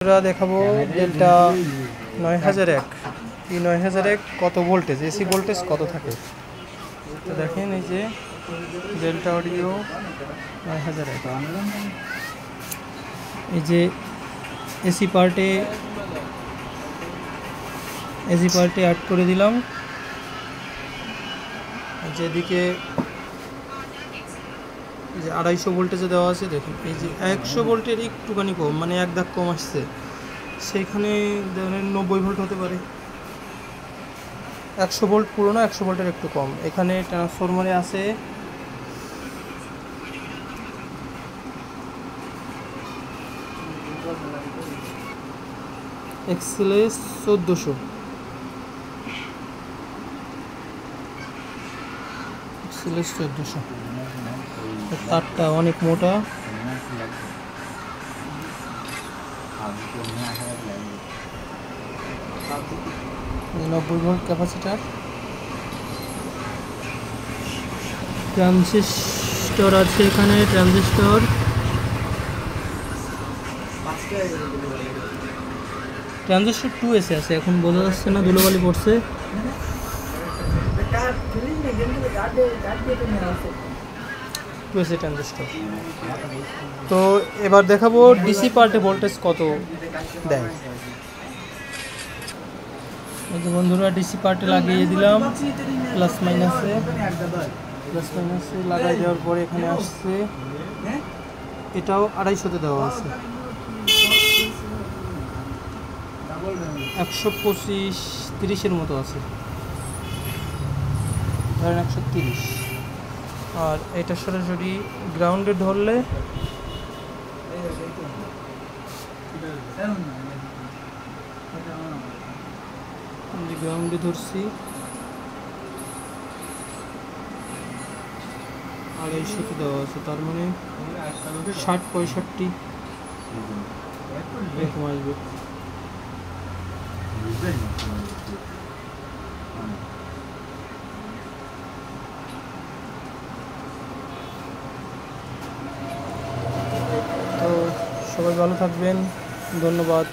দেখাবো ডেল্টা 9001। এই 9001 কত ভোল্টেজ, এসি ভোল্টেজ কত থাকে। তো দেখেন এই যে ডেল্টা অডিও 9001, এই যে এসি পার্টে অ্যাড করে দিলাম। যেদিকে যে 250 ভোল্টেজে দেওয়া আছে, দেখুন এই যে 100 ভোল্টের একটুখানি কম, মানে এক দাগ কম আসছে, সেইখানে ধরেন 90 ভোল্ট হতে পারে। 100 ভোল্ট পুরো না, 100 ভোল্টের একটু কম। এখানে ট্রান্সফরমারে আছে এক্সএলএস 1400, তারটা অনেক মোটা। 90 ভোল্ট ক্যাপাসিটার। ট্রানজিস্টর আছে এখানে, ট্রানজিস্টর 2S আছে, এখন বোঝা যাচ্ছে না, ধুলোবালি পড়ছে। ট্রানজিস্টর। তো এবার দেখাবো ডিসি পার্টে ভোল্টেজ কত দেয়। এই যে বন্ধুরা, ডিসি পার্টে লাগিয়ে দিলাম, প্লাস মাইনাসে লাগাই দেওয়ার পরে এখানে আসছে, এটাও 250তে দেওয়া আছে। 125-30-এর মতো আছে, ধরেন 130। আর এটা সরাসরি গ্রাউন্ডে ধরলে গ্রাউন্ডে ধরছি 250তে দেওয়া আছে, তার মানে 60-65 এরকম আসবে। তো সবাই ভালো থাকবেন, ধন্যবাদ।